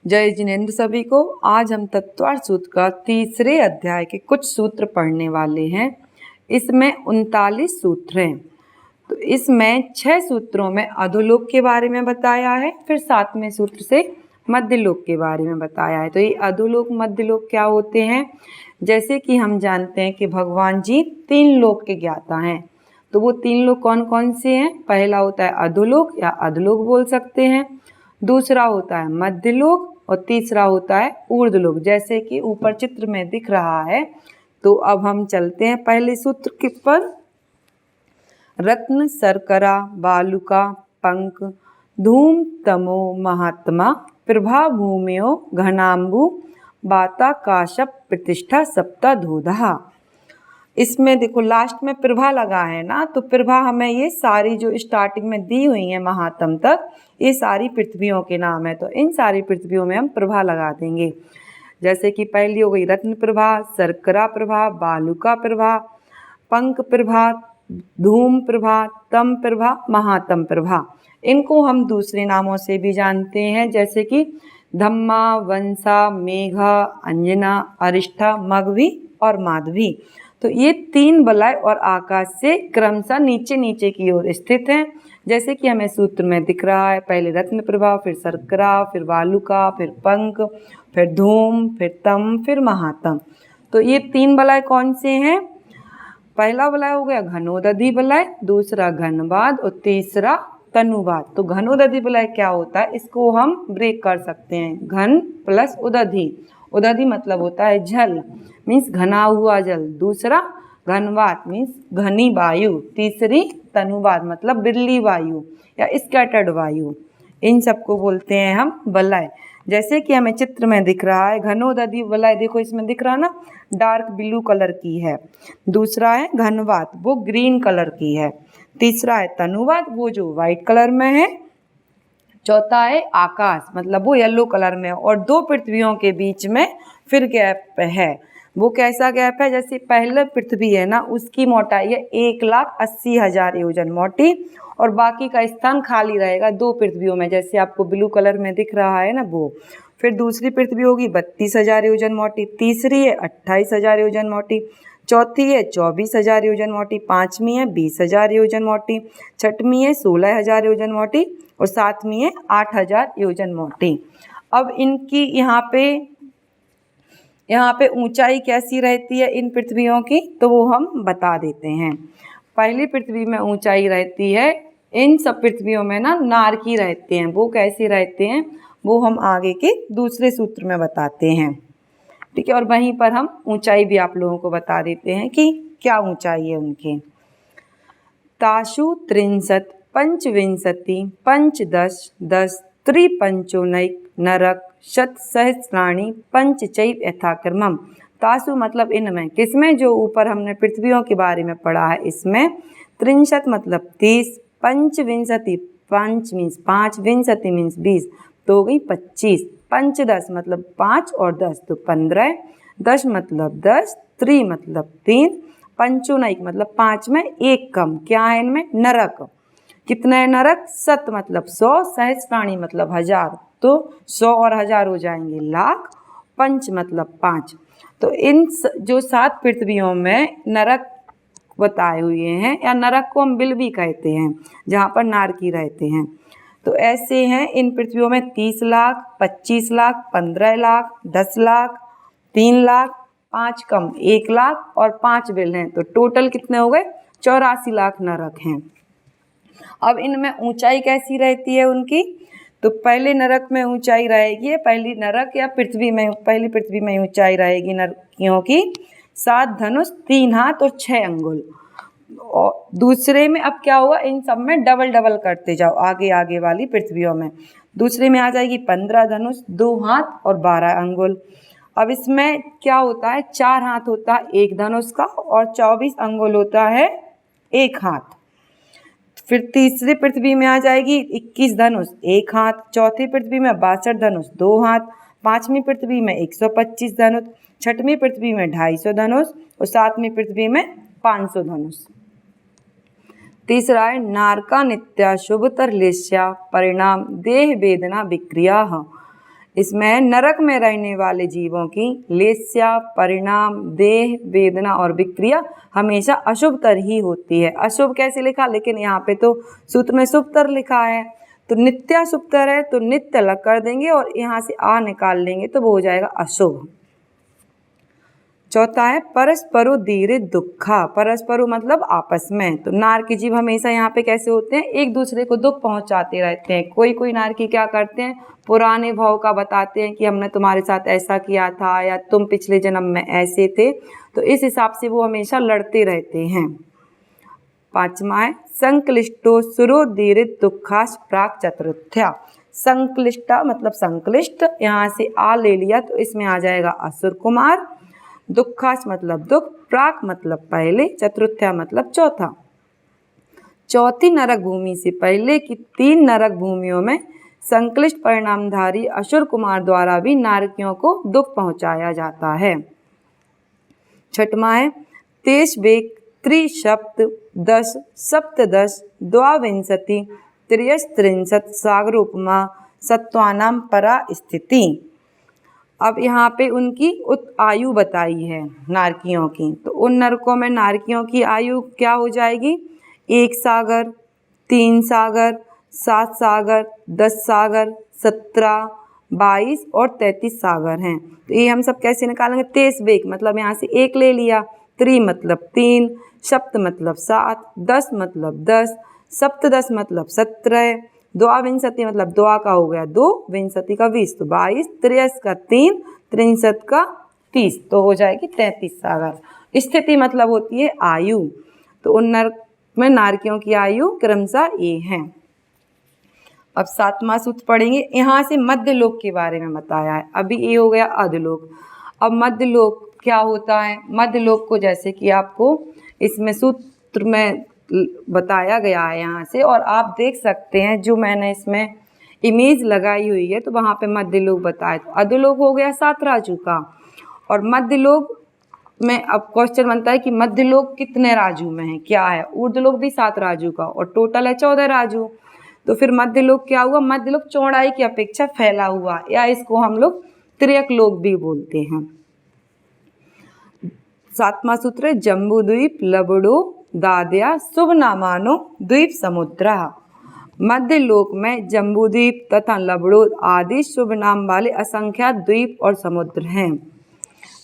जय जिनेन्द्र सभी को। आज हम तत्वार्थ सूत्र का तीसरे अध्याय के कुछ सूत्र पढ़ने वाले हैं। इसमें 39 सूत्र हैं। तो इसमें 6 सूत्रों में अधोलोक के बारे में बताया है, फिर 7वें सूत्र से मध्यलोक के बारे में बताया है। तो ये अधोलोक मध्यलोक क्या होते हैं? जैसे कि हम जानते हैं कि भगवान जी 3 लोक के ज्ञाता हैं। तो वो 3 लोक कौन कौन से हैं? पहला होता है अधोलोक या अधोलोक बोल सकते हैं, दूसरा होता है मध्यलोक और तीसरा होता है ऊर्ध्वलोक, जैसे कि ऊपर चित्र में दिख रहा है। तो अब हम चलते हैं पहले सूत्र के पर। रत्न शर्करा बालुका पंक धूम तमो महात्मा प्रभा भूम्यो घनाम्बु बाताकाशप प्रतिष्ठा सप्ता धोधा। इसमें देखो लास्ट में प्रभा लगा है ना, तो प्रभा हमें ये सारी जो स्टार्टिंग में दी हुई है महात्म तक, ये सारी पृथ्वियों के नाम है। तो इन सारी पृथ्वियों में हम प्रभा लगा देंगे। जैसे कि पहली हो गई रत्न प्रभा, शर्करा प्रभा, बालुका प्रभा, पंक प्रभा, धूम प्रभा, तम प्रभा, महातम प्रभा। इनको हम दूसरे नामों से भी जानते हैं, जैसे कि धम्मा, वंशा, मेघा, अंजना, अरिष्ठा, मगवी और माधवी। तो ये 3 वलय और आकाश से क्रमशः नीचे नीचे की ओर स्थित हैं, जैसे कि हमें सूत्र में दिख रहा है। पहले रत्न प्रभा, फिर शर्करा, फिर बालुका, फिर पंक, फिर धूम, फिर तम, फिर महातम। तो ये 3 वलय कौन से हैं? पहला वलय हो गया घनोदधि वलय, दूसरा घनवाद और तीसरा तनुवाद। तो घनोदधि वलय क्या होता है, इसको हम ब्रेक कर सकते हैं। घन प्लस उदधि, उदधि मतलब होता है जल, मीन्स घना हुआ जल। दूसरा घनवात मीन्स घनी वायु। तीसरी तनुवाद मतलब बिरली वायु या स्कैटर्ड वायु। इन सबको बोलते हैं हम वलय। जैसे कि हमें चित्र में दिख रहा है घनोदधि वलय, देखो इसमें दिख रहा है ना, डार्क ब्लू कलर की है। दूसरा है घनवात, वो ग्रीन कलर की है। तीसरा है तनुवाद, वो जो व्हाइट कलर में है। चौथा है आकाश, मतलब वो येलो कलर में। और 2 पृथ्वियों के बीच में फिर गैप है। वो कैसा गैप है? जैसे पहले पृथ्वी है ना, उसकी मोटाई है 1,80,000 योजन मोटी, और बाकी का स्थान खाली रहेगा 2 पृथ्वियों में, जैसे आपको ब्लू कलर में दिख रहा है ना वो। फिर दूसरी पृथ्वी होगी 32,000 योजन मोटी, तीसरी है 28,000 योजन मोटी, चौथी है 24,000 योजन मोटी, पाँचवीं है 20,000 योजन मोटी, छठवीं है 16,000 योजन मोटी और 7वीं है 8,000 योजन मोटी। अब इनकी यहाँ पे ऊंचाई कैसी रहती है इन पृथ्वियों की, तो वो हम बता देते हैं। पहली पृथ्वी में ऊंचाई रहती है, इन सब पृथ्वियों में ना नारकी रहते हैं। वो कैसे रहते हैं वो हम आगे के दूसरे सूत्र में बताते हैं, ठीक है। और वहीं पर हम ऊंचाई भी आप लोगों को बता देते हैं कि क्या ऊंचाई है उनकी। ताशु 63 पंचविंशति पंचदश 10 त्रिपंचोनैक नरक शत सहस्राणी पंचचैव यथाक्रमम। तासु मतलब इनमें, किसमें? जो ऊपर हमने पृथ्वियों के बारे में पढ़ा है इसमें। 63 मतलब 30, पंचविंशति पंच मीन्स 5, विंशति मीन्स 20, तो हो गई 25। पंचदश मतलब 5 और 10 तो 15, 10 मतलब 10, त्रि मतलब 3, पंचोनैक मतलब 5 में 1 कम। क्या है इनमें? नरक। कितना है नरक? 7 मतलब 100, सहस्राणी मतलब 1000, तो 100 और 1000 हो जाएंगे लाख। पंच मतलब 5। तो इन जो 7 पृथ्वियों में नरक बताए हुए हैं, या नरक को हम बिल भी कहते हैं, जहाँ पर नारकी रहते हैं। तो ऐसे हैं इन पृथ्वियों में 30 लाख, 25 लाख, 15 लाख, 10 लाख, 3 लाख, 5 कम 1 लाख और 5 बिल हैं। तो टोटल कितने हो गए? 84 लाख नरक हैं। अब इनमें ऊंचाई कैसी रहती है उनकी? तो पहले नरक में ऊंचाई रहेगी, पहली नरक या पृथ्वी में, पहली पृथ्वी में ऊंचाई रहेगी नरकियों की 7 धनुष 3 हाथ और 6 अंगुल। और दूसरे में अब क्या हुआ, इन सब में डबल डबल करते जाओ आगे आगे वाली पृथ्वियों में। दूसरे में आ जाएगी 15 धनुष 2 हाथ और 12 अंगुल। अब इसमें क्या होता है, 4 हाथ होता है 1 धनुष का और 24 अंगुल होता है 1 हाथ। फिर तीसरी पृथ्वी में आ जाएगी 21 धनुष 1 हाथ, चौथी पृथ्वी में 62 धनुष 2 हाथ, पांचवी पृथ्वी में 125 धनुष, छठवीं पृथ्वी में 250 धनुष और 7वीं पृथ्वी में 500 धनुष। तीसरा है नारका नित्या शुभतर लेस्या परिणाम देह वेदना विक्रिया। इसमें नरक में रहने वाले जीवों की लेस्या, परिणाम, देह, वेदना और विक्रिया हमेशा अशुभतर ही होती है। अशुभ कैसे लिखा, लेकिन यहाँ पे तो सूत्र में शुभतर लिखा है, तो नित्या शुभतर है तो नित्य अलग कर देंगे और यहाँ से आ निकाल लेंगे तो वो हो जाएगा अशुभ। चौथा है परस्परो दीरे दुखा। परस्परो मतलब आपस में, तो नारकी जीव हमेशा यहाँ पे कैसे होते हैं, एक दूसरे को दुख पहुंचाते रहते हैं। कोई कोई नारकी क्या करते हैं, पुराने भाव का बताते हैं कि हमने तुम्हारे साथ ऐसा किया था या तुम पिछले जन्म में ऐसे थे, तो इस हिसाब से वो हमेशा लड़ते रहते हैं। पांचवा है संक्लिष्टो सुरो दीरे दुखास प्राक चतुर्थ्या। संक्लिष्टा मतलब संक्लिष्ट, यहाँ से आ ले लिया तो इसमें आ जाएगा असुर कुमार। दुखास मतलब दुख, प्राक मतलब पहले, चतुर्थ्या मतलब चौथा। चौथी नरक भूमि से पहले की 3 नरक भूमियों में संक्लिष्ट परिणामधारी असुर कुमार द्वारा भी नारकियों को दुख पहुंचाया जाता है। छठवां है तेज वेग त्रिशप्त 10 सप्तदश द्वाविंशति त्रियस्त्रिंशत सागरोपमा सत्वानाम परा स्थिति। अब यहाँ पे उनकी आयु बताई है नारकियों की, तो उन नरकों में नारकियों की आयु क्या हो जाएगी, 1 सागर, 3 सागर, 7 सागर, 10 सागर, 17, 22 और 33 सागर हैं। तो ये हम सब कैसे निकालेंगे, तेज वेग मतलब यहाँ से 1 ले लिया, त्रि मतलब 3, सप्त मतलब 7, 10 मतलब 10, सप्तदश मतलब 17, द्वाविंशति मतलब द्वा का हो गया 2, विंशति का 20 तो 22, त्रियस का 3, त्रिंशत का 30 तो हो जाएगी 33 सागर। स्थिति मतलब होती है आयु, तो उन नरक में नारकियों की आयु क्रमशः ये है। अब 7वां सूत्र पढ़ेंगे, यहाँ से मध्यलोक के बारे में बताया है। अभी ये हो गया अधलोक। अब मध्यलोक क्या होता है, मध्यलोक को जैसे कि आपको इसमें सूत्र में बताया गया है यहाँ से, और आप देख सकते हैं जो मैंने इसमें इमेज लगाई हुई है तो वहाँ पे मध्यलोक बताया। तो अधोलोक हो गया 7 राजू का, और मध्यलोक में अब क्वेश्चन बनता है कि मध्यलोक कितने राजू में है, क्या है, ऊर्ध्वलोक भी 7 राजू का और टोटल है 14 राजू। तो फिर मध्यलोक क्या हुआ, मध्यलोक चौड़ाई की अपेक्षा फैला हुआ, या इसको हम लोग त्रियक लोक भी बोलते हैं। 7वां सूत्र है जम्बूद्वीप लबड़ो दादया शुभ नामानो द्वीप समुद्रा। मध्यलोक में जम्बूद्वीप तथा लबड़ो आदि शुभ नाम वाले असंख्यात द्वीप और समुद्र हैं।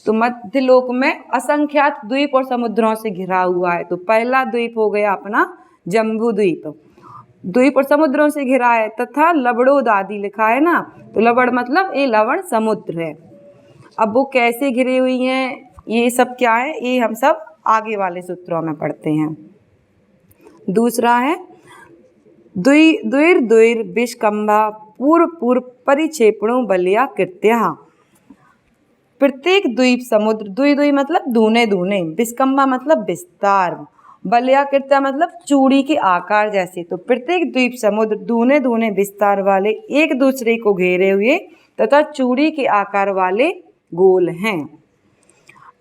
तो मध्यलोक में असंख्यात द्वीप और समुद्रों से घिरा हुआ है। तो पहला द्वीप हो गया अपना जम्बूद्वीप, द्वीप और समुद्रों से घिरा है, तथा लबड़ोद आदि लिखा है ना, तो लबड़ मतलब ये लवण समुद्र है। अब वो कैसे घिरी हुई हैं, ये सब क्या है, ये हम सब आगे वाले सूत्रों में पढ़ते हैं। दूसरा है द्विर द्विर विष्कंभा पूर्व पूर्व परिक्षेपणों बलिया कृत्या। प्रत्येक द्वीप समुद्र, द्वि द्वि मतलब दूने दूने, विष्कंभा मतलब विस्तार, बलयाकृत्या मतलब चूड़ी के आकार जैसे। तो प्रत्येक द्वीप समुद्र दूने दूने विस्तार वाले, एक दूसरे को घेरे हुए तथा चूड़ी के आकार वाले गोल हैं।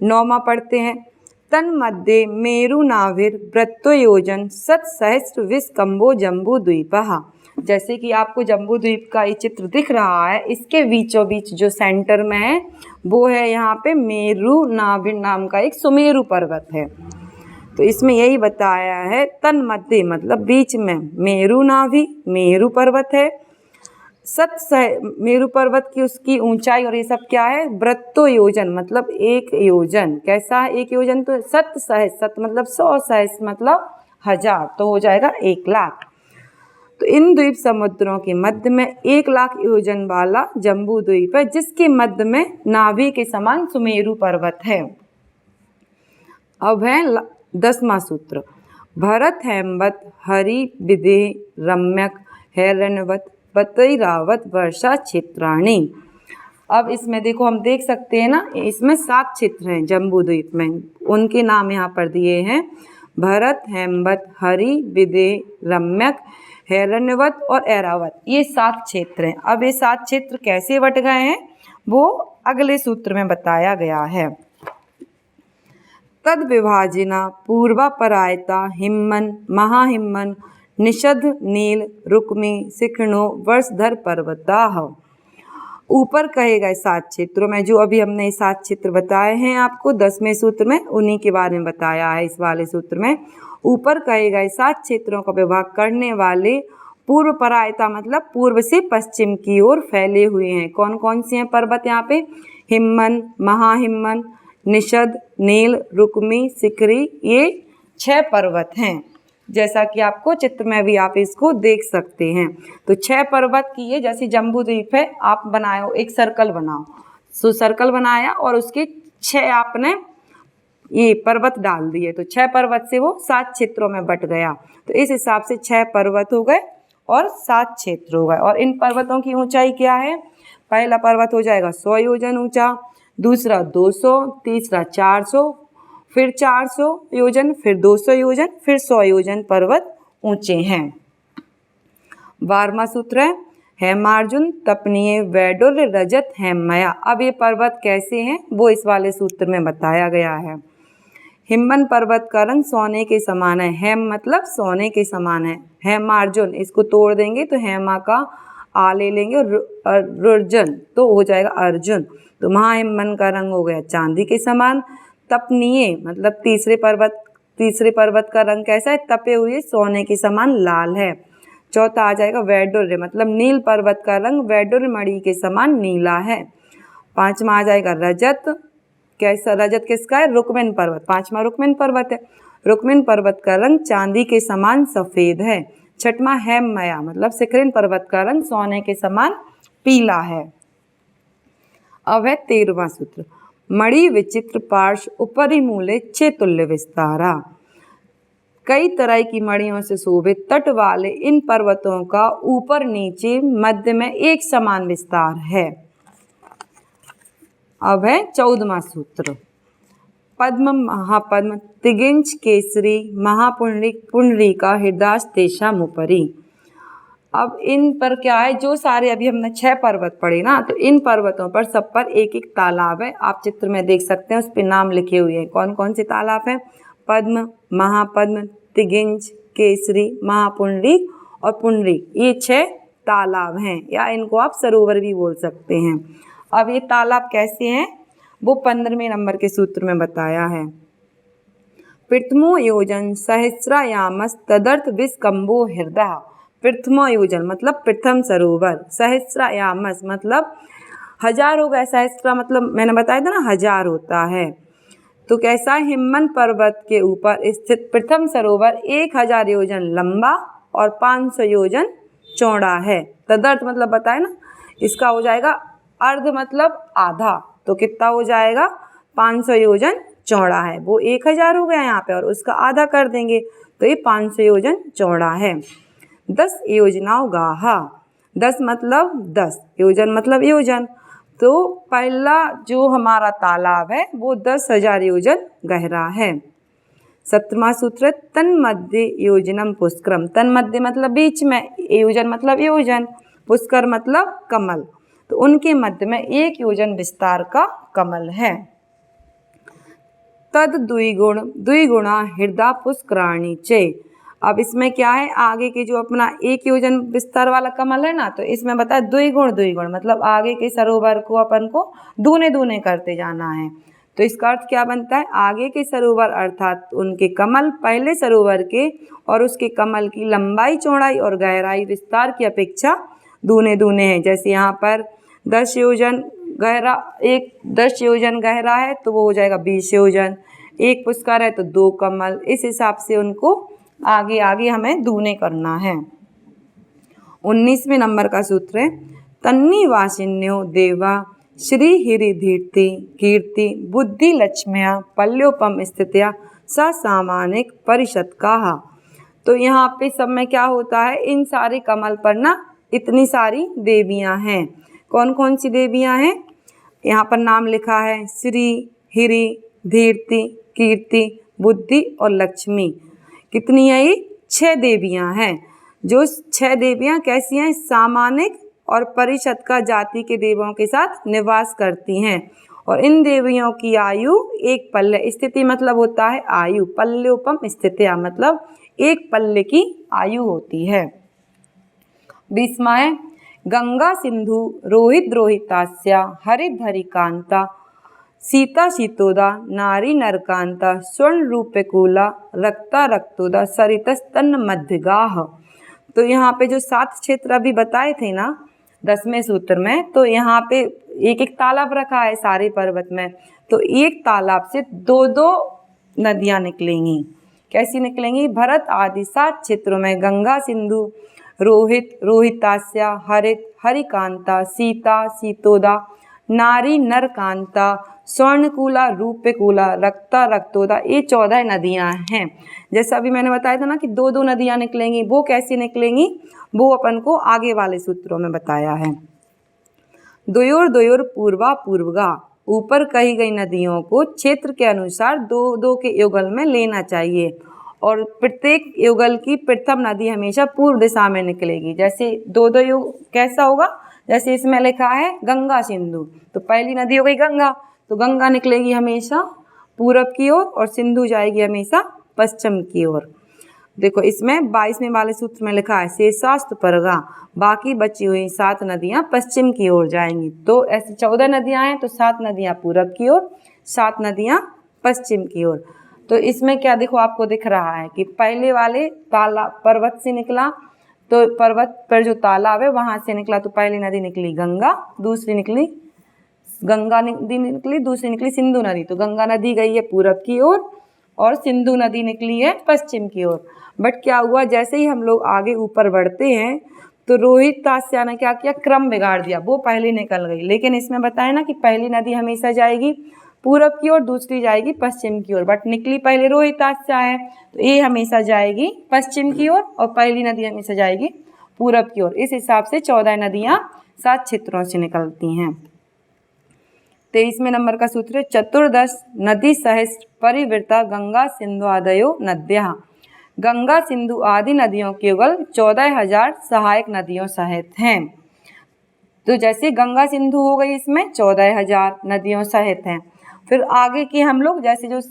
9वां पढ़ते हैं तन्मध्ये मेरु नाभिर वृत्तयोजन सत सहस्त्र विष्कंभो जम्बू द्वीपः। जैसे कि आपको जम्बू द्वीप का ये चित्र दिख रहा है, इसके बीचों बीच जो सेंटर में है वो है यहाँ पे मेरु नाभिर नाम का एक सुमेरु पर्वत है। तो इसमें यही बताया है तन्मध्ये मतलब बीच में, मेरु नाभि मेरु पर्वत है, मेरु पर्वत की उसकी ऊंचाई और ये सब क्या है, वृत्तो योजन मतलब 1 योजन। कैसा है 1 योजन, तो सत सहस्त्र, सत मतलब 100, सहस्त्र मतलब 1000, तो हो जाएगा 1 लाख। तो इन द्वीप समुद्रों के मध्य में 1 लाख योजन वाला जम्बू द्वीप है, जिसके मध्य में नाभि के समान सुमेरु पर्वत है। अब है 10वां सूत्र भरत हेमवत हरि विदेह रम्यक हैरण्यवत बतैरावत वर्षा क्षेत्राणी। अब इसमें देखो हम देख सकते हैं ना, इसमें 7 क्षेत्र हैं जम्बू द्वीप में, उनके नाम यहाँ पर दिए हैं भरत हेमवत हरि विदेह रम्यक हैरण्यवत और ऐरावत, ये 7 क्षेत्र हैं। अब ये 7 क्षेत्र कैसे बट गए हैं वो अगले सूत्र में बताया गया है। तद विभाजना पूर्वापरायता हिम्मन महाहिम्मन निषद नील रुक्मी सिखणो वर्षधर पर्वताः। ऊपर कहे गए 7 क्षेत्रों में, जो अभी हमने 7 क्षेत्र बताए हैं आपको 10वें सूत्र में, उन्हीं के बारे में बताया है इस वाले सूत्र में। ऊपर कहे गए 7 क्षेत्रों का विभाग करने वाले पूर्व परायता मतलब पूर्व से पश्चिम की ओर फैले हुए हैं। कौन कौन से हैं पर्वत यहाँ पे? हिमवन, महाहिमवन, निषद, नील, रुक्मी, सिकरी, ये 6 पर्वत हैं। जैसा कि आपको चित्र में भी आप इसको देख सकते हैं। तो 6 पर्वत की ये जैसे जम्बू द्वीप है, आप बनाओ एक सर्कल बनाओ। सो सर्कल बनाया और उसके 6 आपने ये पर्वत डाल दिए, तो 6 पर्वत से वो 7 क्षेत्रों में बट गया। तो इस हिसाब से 6 पर्वत हो गए और 7 क्षेत्र हो गए। और इन पर्वतों की ऊंचाई क्या है? पहला पर्वत हो जाएगा 100 योजन ऊंचा, दूसरा 200, तीसरा 400, फिर 400 योजन, फिर 200 योजन, फिर 100 योजन पर्वत ऊंचे हैं। 12वां सूत्र है हेमार्जुन, तपनीय, वैडुर्य, रजत, हेममया। अब ये पर्वत कैसे हैं वो इस वाले सूत्र में बताया गया है। हिमवन पर्वत का रंग सोने के समान है। हेम मतलब सोने के समान है। हेमार्जुन इसको तोड़ देंगे तो हेमा का आ ले लेंगे और रुर्जन तो हो जाएगा अर्जुन। तो महाहिमवन का रंग हो गया चांदी के समान। तपनीय मतलब तीसरे पर्वत का रंग कैसा है? तपे हुए सोने के समान लाल है। चौथा आ जाएगा वैडुर्य मतलब नील पर्वत का रंग वैडुर्य मणि के समान नीला है। 5वां आ जाएगा रजत। कैसा? रजत किसका है? रुक्मिन पर्वत। 5वां रुक्मिन पर्वत है। रुक्मिन पर्वत का रंग चांदी के समान सफेद है। 6वां हेममया मतलब शिखरिन पर्वत का रंग सोने के समान पीला है। अब है 13वां सूत्र मणि विचित्र पार्श्व उपरि मूले चेतुल्य विस्तारा। कई तरह की मणियों से शोभित तट वाले इन पर्वतों का ऊपर नीचे मध्य में एक समान विस्तार है। अब है 14वां सूत्र पद्म महापद्म तिगिंच केसरी महापुंडरीक पुंडरीका हृदास तेषाम उपरि। अब इन पर क्या है? जो सारे अभी हमने 6 पर्वत पढ़े ना, तो इन पर्वतों पर सब पर एक एक तालाब है। आप चित्र में देख सकते हैं, उस पर नाम लिखे हुए हैं। कौन कौन से तालाब हैं? पद्म, महापद्म, तिगिंच, केसरी, महापुंडरीक और पुंडरीक, ये 6 तालाब हैं, या इनको आप सरोवर भी बोल सकते हैं। अब ये तालाब कैसे हैं वो 15वें नंबर के सूत्र में बताया है। प्रथमो योजन सहस्रायामस तदर्थ विस्कंभो हृदय। प्रथमो योजन मतलब प्रथम सरोवर, सहस्रायामस मतलब 1000 हो गए। सहस्रा मतलब मैंने बताया था ना 1000 होता है। तो कैसा? हिमवन पर्वत के ऊपर स्थित प्रथम सरोवर 1000 योजन लंबा और 500 योजन चौड़ा है। तदर्थ मतलब बताए ना, इसका हो जाएगा अर्ध मतलब आधा, तो कितना हो जाएगा? 500 योजन चौड़ा है। वो 1000 हो गया यहाँ पे और उसका आधा कर देंगे तो ये 500 योजन चौड़ा है। 10 योजनाओं गाहा। 10 मतलब 10, योजन मतलब योजन। तो पहला जो हमारा तालाब है वो 10,000 योजन गहरा है। 17वां सूत्र तन्मध्य योजनम पुष्करम। तन्मध्य मतलब बीच में, योजन मतलब योजन, पुष्कर मतलब कमल। तो उनके मध्य में 1 योजन विस्तार का कमल है। तद द्विगुणा हृदय पुष्कराणी चे। अब इसमें क्या है? आगे के जो अपना 1 योजन विस्तार वाला कमल है ना, तो इसमें बताया द्विगुण मतलब आगे के सरोवर को अपन को दूने दूने करते जाना है। तो इसका अर्थ क्या बनता है? आगे के सरोवर अर्थात उनके कमल पहले सरोवर के और उसके कमल की लंबाई चौड़ाई और गहराई विस्तार की अपेक्षा दूने दूने हैं। जैसे यहाँ पर 10 योजन गहरा, 10 योजन गहरा है तो वो हो जाएगा 20 योजन। 1 पुष्कर है तो 2 कमल। इस हिसाब से उनको आगे आगे हमें दूने करना है। 19वें नंबर का सूत्र है तन्नी वासिन्यो देवा श्री हिरि धीर्ति कीर्ति बुद्धि लक्ष्म्या पल्योपम स्थित्या सामानिक परिषद कहा। तो यहाँ पे सब में क्या होता है? इन सारे कमल पर ना इतनी सारी देवियाँ हैं। कौन कौन सी देवियाँ हैं? यहाँ पर नाम लिखा है श्री, हिरि, धीर्ति, कीर्ति, बुद्धि और लक्ष्मी। कितनी है ये? 6 देवियाँ हैं। जो 6 देवियाँ कैसी हैं? सामानिक और परिषद का जाति के देवों के साथ निवास करती हैं। और इन देवियों की आयु 1 पल्ले, स्थिति मतलब होता है आयु, पल्योपम स्थित्या मतलब 1 पल्ले की आयु होती है। 20वां है गंगा सिंधु रोहित रोहितास्या हरित हरिकांता सीता शीतोदा नारी नरकांता स्वर्ण रूपकुला रक्ता रक्तोदा सरितस्तन मध्यगाह। तो यहाँ पे जो 7 क्षेत्र अभी बताए थे ना 10वें सूत्र में, तो यहाँ पे एक एक तालाब रखा है सारे पर्वत में, तो एक तालाब से 2-2 नदियाँ निकलेंगी। कैसी निकलेंगी? भरत आदि 7 क्षेत्रों में गंगा सिंधु रोहित रोहितास्या हरित हरिकांता सीता शीतोदा नारी नरकांता स्वर्णकूला रूपकुला रक्ता रक्तोदा, ये 14 नदियाँ हैं। जैसा अभी मैंने बताया था ना कि 2-2 नदियाँ निकलेंगी, वो कैसी निकलेंगी वो अपन को आगे वाले सूत्रों में बताया है। द्वयोर द्वयोर पूर्वा पूर्वगा, ऊपर कही गई नदियों को क्षेत्र के अनुसार 2-2 के युगल में लेना चाहिए और प्रत्येक युगल की प्रथम नदी हमेशा पूर्व दिशा में निकलेगी। जैसे 2-2 युग कैसा होगा? जैसे इसमें लिखा है गंगा सिंधु, तो पहली नदी हो गई गंगा, तो गंगा निकलेगी हमेशा पूरब की ओर और सिंधु जाएगी हमेशा पश्चिम की ओर। देखो इसमें 22वें वाले सूत्र में लिखा है शेषास्त परगा, बाकी बची हुई 7 नदियां पश्चिम की ओर जाएंगी। तो ऐसी 14 नदियां हैं, तो 7 नदियां पूरब की ओर, 7 नदियां पश्चिम की ओर। तो इसमें क्या देखो आपको दिख रहा है कि पहले वाले तालाब पर्वत से निकला, तो पर्वत पर जो तालाब है वहां से निकला, तो पहली नदी निकली गंगा, दूसरी निकली गंगा नदी निकली, दूसरी निकली सिंधु नदी। तो गंगा नदी गई है पूरब की ओर और सिंधु नदी निकली है पश्चिम की ओर। बट क्या हुआ, जैसे ही हम लोग आगे ऊपर बढ़ते हैं तो रोहितास्या ने क्या किया, क्रम बिगाड़ दिया, वो पहले निकल गई। लेकिन इसमें बताया ना कि पहली नदी हमेशा जाएगी पूरब की ओर, दूसरी जाएगी पश्चिम की ओर, बट निकली पहले रोहितास्या है, तो ये हमेशा जाएगी पश्चिम की ओर और पहली नदी हमेशा जाएगी पूरब की ओर। इस हिसाब से 14 नदियाँ 7 क्षेत्रों से निकलती हैं। 23वें नंबर का सूत्र है चतुर्दश नदी सहस्र परिवृता गंगा सिंधु आदयो नद्या, गंगा सिंधु आदि नदियों केवल 14,000 सहायक नदियों सहित हैं। तो जैसे गंगा सिंधु हो गई, इसमें 14,000 नदियों सहित हैं। फिर आगे के हम लोग जैसे जो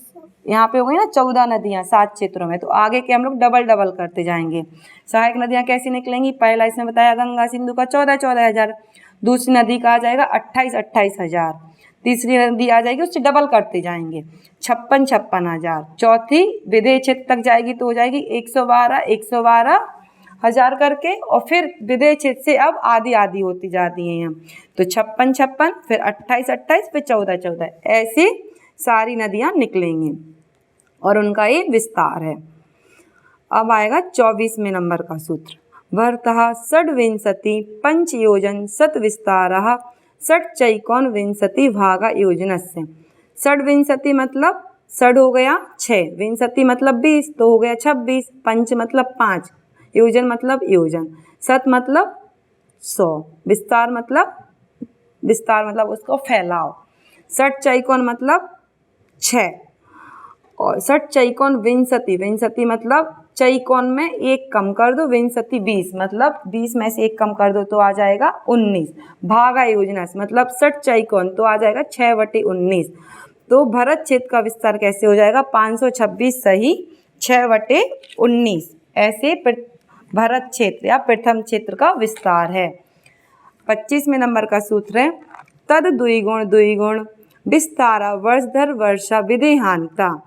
यहाँ पे हो गई ना 14 नदियाँ 7 क्षेत्रों में, तो आगे के हम लोग डबल डबल करते जाएंगे। सहायक नदियाँ कैसी निकलेंगी? पहला इसमें बताया गंगा सिंधु का 14,000, दूसरी नदी का आ जाएगा 28,000, तीसरी नदी आ जाएगी उससे डबल करते जाएंगे 56,000, चौथी विदेह क्षेत्र तक जाएगी तो हो जाएगी 112,000 करके, और फिर विदेह क्षेत्र से अब आधी आधी होती जाती हैं, तो 56, फिर 28, फिर 14, ऐसे सारी नदियाँ निकलेंगी और उनका ये विस्तार है। अब आएगा 24वें नंबर का सूत्र, भरतः षड्विंशति पंचयोजन सत विस्तारः षट्चैकोन विंशति भागा योजनस्य। षड्विंशति मतलब षड हो गया 6, विंशति मतलब 20 तो हो गया 26, पंच मतलब 5, योजन मतलब योजन, सत मतलब 100, विस्तार मतलब उसको फैलाओ, षट्चैकोन मतलब 6 और षट्चैकोन विंशति मतलब चैकोन में 1 कम कर दो, विंशति 20 मतलब 20 में से 1 कम कर दो तो आ जाएगा 19, भागा योजना मतलब षट्चैकोन तो आ जाएगा 6/19। तो भरत क्षेत्र का विस्तार कैसे हो जाएगा? 526 सही 6/19, ऐसे भरत क्षेत्र या प्रथम क्षेत्र का विस्तार है। 25वें नंबर का सूत्र है तद द्विगुण विस्तारा वर्षधर वर्षा विदेहांता।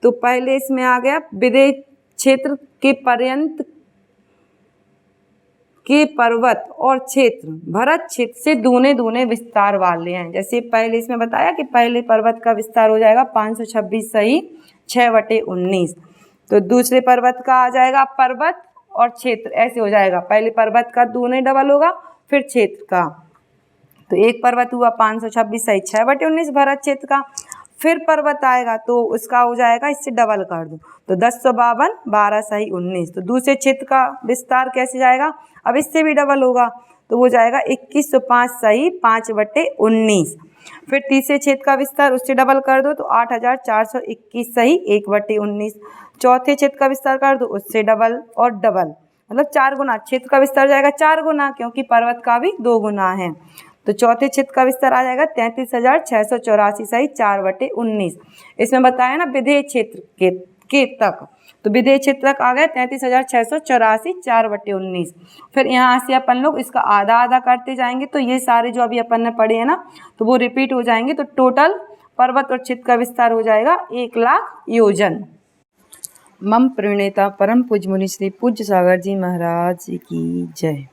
तो पहले इसमें आ गया विदेह क्षेत्र के पर्यंत के पर्वत और क्षेत्र भरत क्षेत्र से दूने विस्तार वाले हैं। जैसे पहले इसमें बताया कि पहले पर्वत का विस्तार हो जाएगा 526 सही 6/19, तो दूसरे पर्वत का आ जाएगा पर्वत और क्षेत्र ऐसे हो जाएगा, पहले पर्वत का दूने डबल होगा फिर क्षेत्र का, तो एक पर्वत हुआ 526 सही 6/19 भरत क्षेत्र का, फिर पर्वत आएगा तो उसका हो जाएगा, इससे डबल कर दो तो 1052 12 सही 19, तो दूसरे क्षेत्र का विस्तार कैसे जाएगा? अब इससे भी डबल होगा तो वो जाएगा 2105 सही 5/19, फिर तीसरे क्षेत्र का विस्तार उससे डबल कर दो तो 8421 सही 1/19, चौथे क्षेत्र का विस्तार कर दो उससे डबल और डबल मतलब 4 गुना क्षेत्र का विस्तार जाएगा 4 गुना, क्योंकि पर्वत का भी 2 गुना है, तो चौथे क्षेत्र का विस्तार आ जाएगा 33,684 सही 4/19। इसमें बताया ना विदेह क्षेत्र के तक। तो विधेय क्षेत्रक आ गया 33,684 4/19। फिर यहाँ से अपन लोग इसका आधा आधा करते जाएंगे, तो ये सारे जो अभी अपन ने पढ़े हैं ना, तो वो रिपीट हो जाएंगे। तो टोटल पर्वत और क्षेत्र का विस्तार हो जाएगा 1,00,000 योजन। मम प्रणेता परम पूज्य मुनि श्री पूज्य सागर जी महाराज की जय।